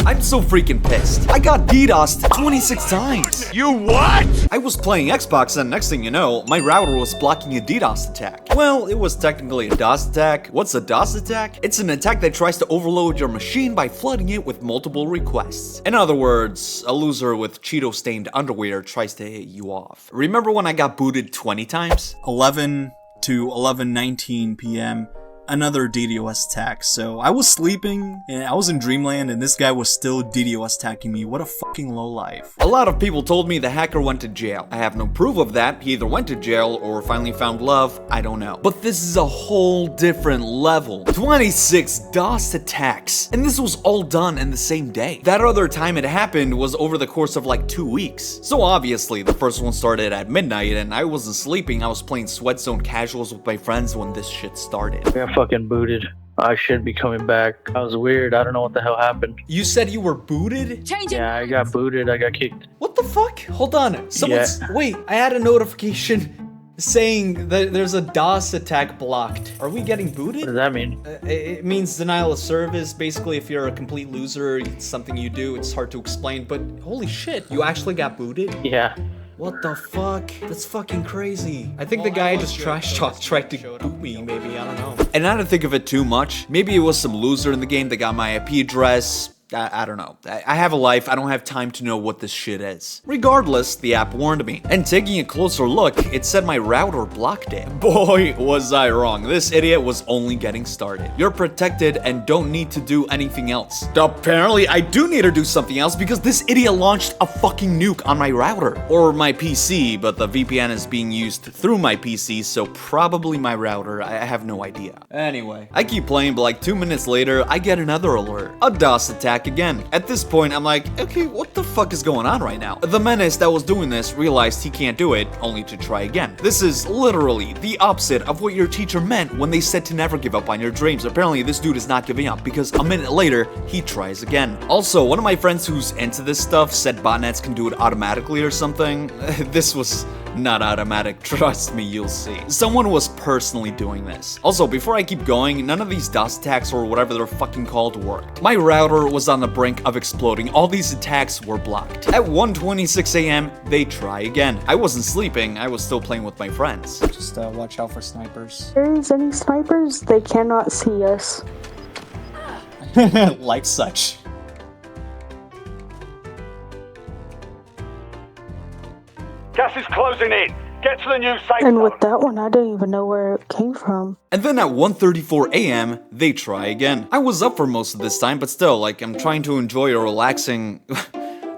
I'm so freaking pissed. I got DDoSed 26 times. You what? I was playing Xbox and next thing you know, my router was blocking a DDoS attack. Well, it was technically a DOS attack. What's a DOS attack? It's an attack that tries to overload your machine by flooding it with multiple requests. In other words, a loser with Cheeto-stained underwear tries to hit you off. Remember when I got booted 20 times? 11 to 11:19 p.m. Another DDoS attack. So I was sleeping and I was in dreamland and this guy was still DDoS attacking me. What a fucking lowlife. A lot of people told me the hacker went to jail. I have no proof of that. He either went to jail or finally found love. I don't know. But this is a whole different level. 26 DOS attacks. And this was all done in the same day. That other time it happened was over the course of like 2 weeks. So obviously the first one started at midnight and I wasn't sleeping. I was playing Sweat Zone casuals with my friends when this shit started. I got fucking booted. I should be coming back. That was weird. I don't know what the hell happened. You said you were booted? Yeah, I got booted. I got kicked. What the fuck? Hold on. Wait, I had a notification saying that there's a DOS attack blocked. Are we getting booted? What does that mean? It means denial of service. Basically, if you're a complete loser, it's something you do. It's hard to explain, but holy shit, you actually got booted? Yeah. What the fuck? That's fucking crazy. I think the guy just trash talked tried to boot me, maybe, I don't know. And I don't think of it too much. Maybe it was some loser in the game that got my IP address. I don't know. I have a life. I don't have time to know what this shit is. Regardless, the app warned me. And taking a closer look, it said my router blocked it. Boy, was I wrong. This idiot was only getting started. You're protected and don't need to do anything else. Apparently, I do need to do something else because this idiot launched a fucking nuke on my router. Or my PC, but the VPN is being used through my PC, so probably my router. I have no idea. Anyway, I keep playing, but like 2 minutes later, I get another alert. A DOS attack again. At this point, I'm like, okay, what the fuck is going on right now? The menace that was doing this realized he can't do it, only to try again. This is literally the opposite of what your teacher meant when they said to never give up on your dreams. Apparently, this dude is not giving up because a minute later, he tries again. Also, one of my friends who's into this stuff said botnets can do it automatically or something. This was not automatic, trust me, you'll see. Someone was personally doing this. Also, before I keep going, none of these DOS attacks or whatever they're fucking called worked. My router was on the brink of exploding. All these attacks were blocked. At 1:26 a.m., they try again. I wasn't sleeping, I was still playing with my friends. Just watch out for snipers. If there is any snipers, they cannot see us. Like such. Gas is closing in. Get to the new safe And zone. with that one, I didn't even know where it came from. And then at 1:34 a.m., they try again. I was up for most of this time, but still, like, I'm trying to enjoy a relaxing...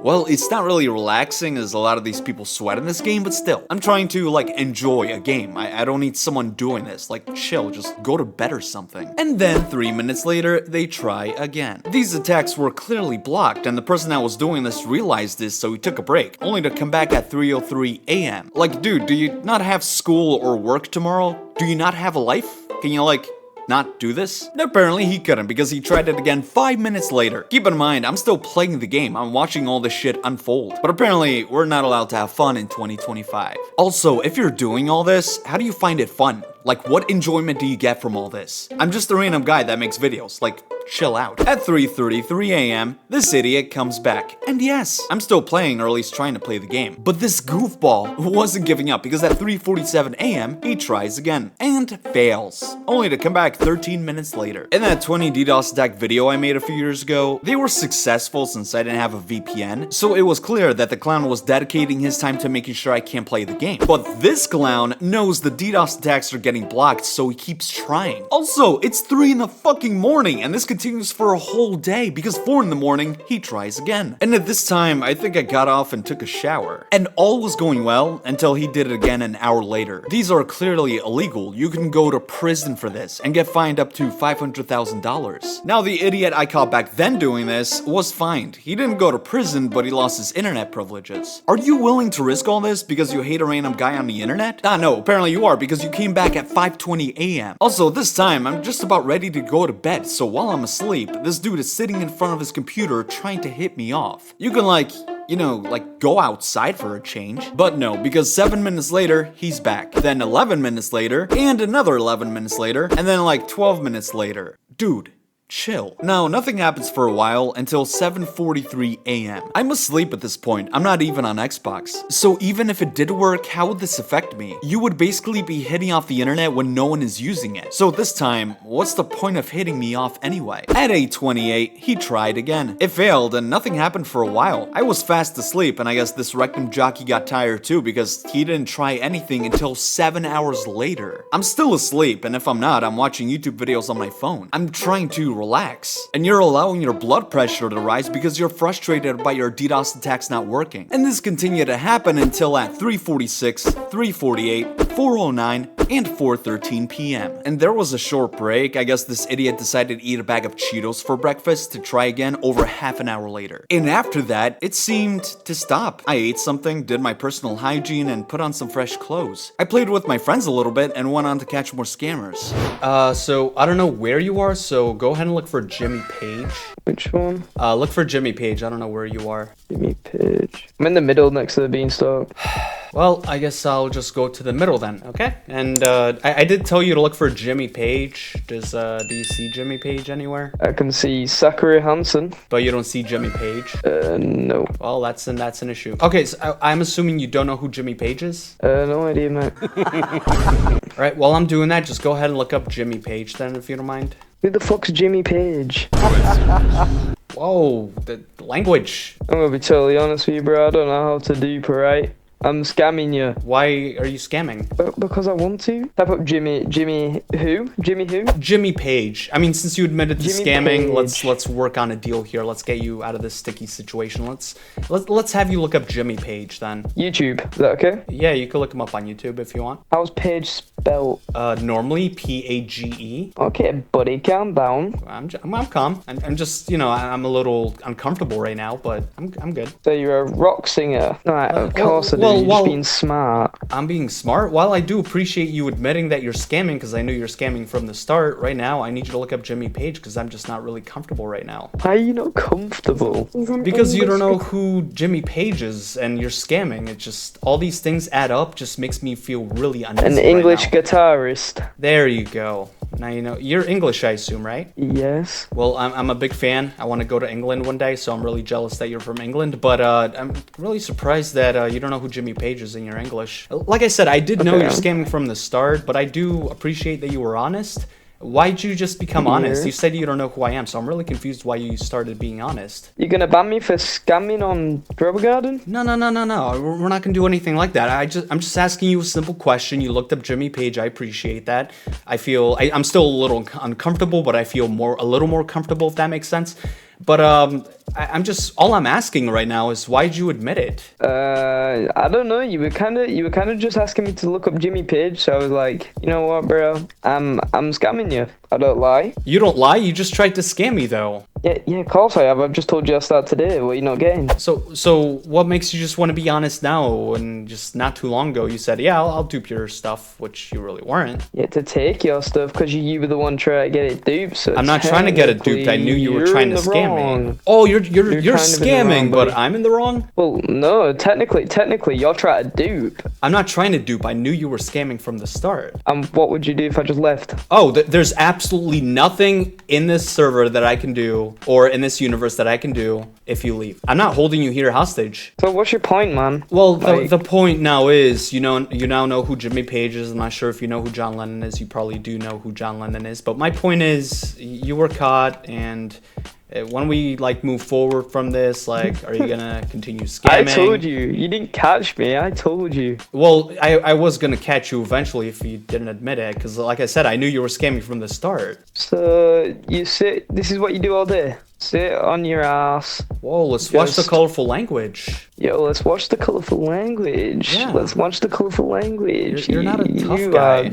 Well, it's not really relaxing as a lot of these people sweat in this game, but still. I'm trying to, like, enjoy a game. I don't need someone doing this. Like, chill, just go to bed or something. And then, 3 minutes later, they try again. These attacks were clearly blocked, and the person that was doing this realized this, so he took a break, only to come back at 3:03 a.m. Like, dude, do you not have school or work tomorrow? Do you not have a life? Can you, like... not do this? Apparently he couldn't because he tried it again 5 minutes later. Keep in mind, I'm still playing the game. I'm watching all this shit unfold. But apparently, we're not allowed to have fun in 2025. Also, if you're doing all this, how do you find it fun? Like, what enjoyment do you get from all this? I'm just a random guy that makes videos. Like, chill out. At 3:33 a.m., this idiot comes back. And yes, I'm still playing, or at least trying to play the game. But this goofball wasn't giving up because at 3:47 a.m., he tries again. And fails. Only to come back 13 minutes later. In that 20 DDoS attack video I made a few years ago, they were successful since I didn't have a VPN. So it was clear that the clown was dedicating his time to making sure I can't play the game. But this clown knows the DDoS attacks are getting blocked, so he keeps trying. Also, it's 3 in the fucking morning, and this continues for a whole day because 4 in the morning, he tries again. And at this time, I think I got off and took a shower. And all was going well until he did it again an hour later. These are clearly illegal. You can go to prison for this and get fined up to $500,000. Now, the idiot I caught back then doing this was fined. He didn't go to prison, but he lost his internet privileges. Are you willing to risk all this because you hate a random guy on the internet? Ah, no, apparently you are because you came back at 5:20 a.m. Also, this time, I'm just about ready to go to bed, so while I'm asleep, this dude is sitting in front of his computer trying to hit me off. You can go outside for a change. But no, because 7 minutes later, he's back. Then 11 minutes later, and another 11 minutes later, and then like 12 minutes later. Dude, chill. Now, nothing happens for a while until 7:43 a.m. I'm asleep at this point. I'm not even on Xbox. So even if it did work, how would this affect me? You would basically be hitting off the internet when no one is using it. So this time, what's the point of hitting me off anyway? At 8:28, he tried again. It failed and nothing happened for a while. I was fast asleep and I guess this rectum jockey got tired too because he didn't try anything until 7 hours later. I'm still asleep, and if I'm not, I'm watching YouTube videos on my phone. I'm trying to relax. And you're allowing your blood pressure to rise because you're frustrated by your DDoS attacks not working. And this continued to happen until at 3:46, 3:48, 4:09, and 4:13 p.m. And there was a short break. I guess this idiot decided to eat a bag of Cheetos for breakfast to try again over half an hour later. And after that, it seemed to stop. I ate something, did my personal hygiene, and put on some fresh clothes. I played with my friends a little bit and went on to catch more scammers. So I don't know where you are, so go ahead and look for Jimmy Page. Which one? Look for Jimmy Page. I don't know where you are. Jimmy Page. I'm in the middle next to the beanstalk. Well, I guess I'll just go to the middle then, okay? And I did tell you to look for Jimmy Page. Do you see Jimmy Page anywhere? I can see Sakura Hansen. But you don't see Jimmy Page? No. Well, that's an issue. Okay, so I'm assuming you don't know who Jimmy Page is? No idea, mate. Alright, while I'm doing that, just go ahead and look up Jimmy Page then, if you don't mind. Who the fuck's Jimmy Page? Whoa, the language. I'm gonna be totally honest with you, bro. I don't know how to dupe, alright? I'm scamming you. Why are you scamming? Because I want to. Type up Jimmy who? Jimmy who? Jimmy Page. I mean, since you admitted to Jimmy scamming, Page. let's work on a deal here. Let's get you out of this sticky situation. Let's have you look up Jimmy Page then. YouTube. Is that okay? Yeah, you can look him up on YouTube if you want. How's Page spelled? Normally Page. Okay, buddy, calm down. I'm calm. I'm just, you know, I'm a little uncomfortable right now, but I'm good. So you're a rock singer? Right, of course I do. You're just being smart. I'm being smart. While I do appreciate you admitting that you're scamming, because I knew you're scamming from the start, right now I need you to look up Jimmy Page, because I'm just not really comfortable right now. Why are you not comfortable? Because you don't know who Jimmy Page is, and you're scamming. It just, all these things add up, just makes me feel really uneasy. An English guitarist. There you go. Now you know. You're English, I assume, right? Yes. Well, I'm a big fan. I want to go to England one day, so I'm really jealous that you're from England. But I'm really surprised that you don't know who Jimmy Page is in your English. Like I said, I did know you're scamming from the start, but I do appreciate that you were honest. Why'd you just become honest? You said you don't know who I am, so I'm really confused why you started being honest. You gonna ban me for scamming on Drop Garden? No. We're not gonna do anything like that. I'm just asking you a simple question. You looked up Jimmy Page. I appreciate that. I'm still a little uncomfortable, but I feel a little more comfortable, if that makes sense. But all I'm asking right now is why'd you admit it? I don't know. You were kind of just asking me to look up Jimmy Page, so I was like, you know what, bro? I'm scamming you. I don't lie. You don't lie. You just tried to scam me, though. Yeah, of course I have. I've just told you I start today. What are you not getting? So what makes you just want to be honest now? And just not too long ago, you said, yeah, I'll dupe your stuff, which you really weren't. Yeah, to take your stuff because you were the one trying to get it duped. So I'm not trying to get it duped. I knew you were trying to scam me. Oh, you're scamming, but I'm in the wrong? Well, no, technically, you're trying to dupe. I'm not trying to dupe. I knew you were scamming from the start. What would you do if I just left? Oh, there's absolutely nothing in this server that I can do, or in this universe that I can do, if you leave. I'm not holding you here hostage. So what's your point, man? Well, the point now is, you now know who Jimmy Page is. I'm not sure if you know who John Lennon is. You probably do know who John Lennon is. But my point is, you were caught, and when we move forward from this, are you gonna continue scamming? I told you. You didn't catch me. I told you. Well, I was gonna catch you eventually if you didn't admit it, because like I said, I knew you were scamming from the start. So you sit. This is what you do all day. Sit on your ass. Whoa, let's watch the colorful language. Yo, let's watch the colorful language. Yeah. Let's watch the colorful language. You're not a tough guy.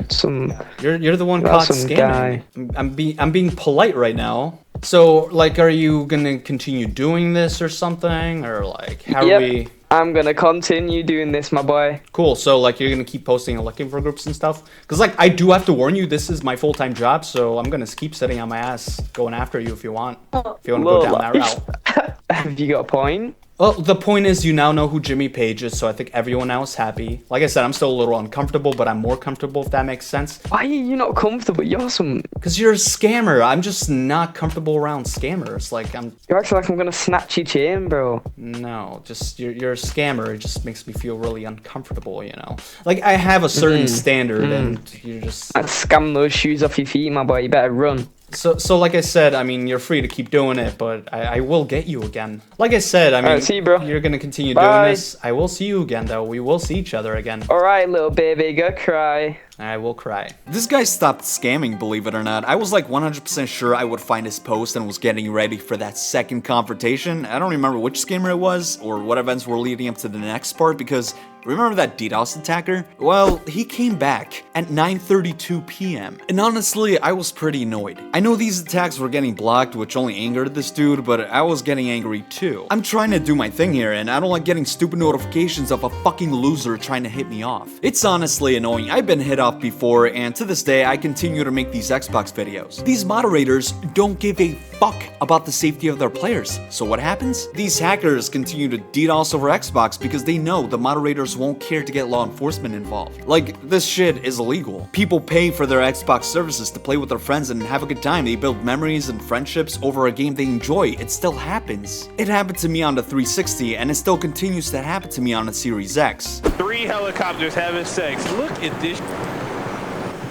You're the one caught scamming. I'm being polite right now. So, are you gonna continue doing this or something? Or, how are we... I'm gonna continue doing this, my boy. Cool, so, you're gonna keep posting and looking for groups and stuff? Because, I do have to warn you, this is my full-time job, so I'm gonna keep sitting on my ass going after you if you want. If you want to go down that route. Have you got a point? Well, the point is you now know who Jimmy Page is, so I think everyone now is happy. Like I said, I'm still a little uncomfortable, but I'm more comfortable, if that makes sense. Why are you not comfortable? You're some... Because you're a scammer. I'm just not comfortable around scammers. Like, You're acting like I'm gonna snatch your chain, bro. No, just, you're a scammer. It just makes me feel really uncomfortable, you know? Like, I have a certain standard, and you're just... I'd scam those shoes off your feet, my boy. You better run. So like I said, I mean, you're free to keep doing it, but I will get you again. Like I said, I mean, Alright, see you, bro. You're gonna continue Bye. doing this. I will see you again, though. We will see each other again. Alright, little baby, go cry. I will cry. This guy stopped scamming, believe it or not. I was like 100% sure I would find his post and was getting ready for that second confrontation. I don't remember which scammer it was or what events were leading up to the next part because remember that DDoS attacker? Well, he came back at 9:32 p.m. And honestly, I was pretty annoyed. I know these attacks were getting blocked, which only angered this dude, but I was getting angry too. I'm trying to do my thing here, and I don't like getting stupid notifications of a fucking loser trying to hit me off. It's honestly annoying. I've been hit off before, and to this day, I continue to make these Xbox videos. These moderators don't give a fuck about the safety of their players. So what happens? These hackers continue to DDoS over Xbox because they know the moderators won't care to get law enforcement involved. Like, this shit is illegal. People pay for their Xbox services to play with their friends and have a good time. They build memories and friendships over a game they enjoy. It still happens. It happened to me on the 360, and it still continues to happen to me on the Series X. 3 helicopters having sex. Look at this.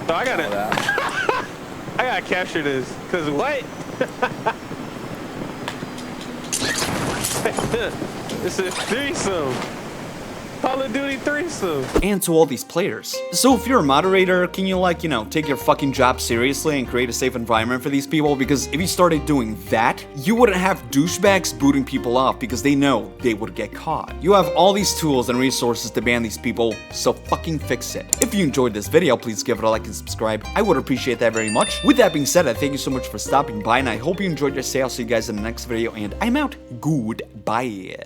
So I gotta capture this. Cause what? This is threesome. Call of Duty threesome. And to all these players. So if you're a moderator, can you like, take your fucking job seriously and create a safe environment for these people? Because if you started doing that, you wouldn't have douchebags booting people off because they know they would get caught. You have all these tools and resources to ban these people, so fucking fix it. If you enjoyed this video, please give it a like and subscribe. I would appreciate that very much. With that being said, I thank you so much for stopping by, and I hope you enjoyed your stay. I'll see you guys in the next video, and I'm out. Goodbye.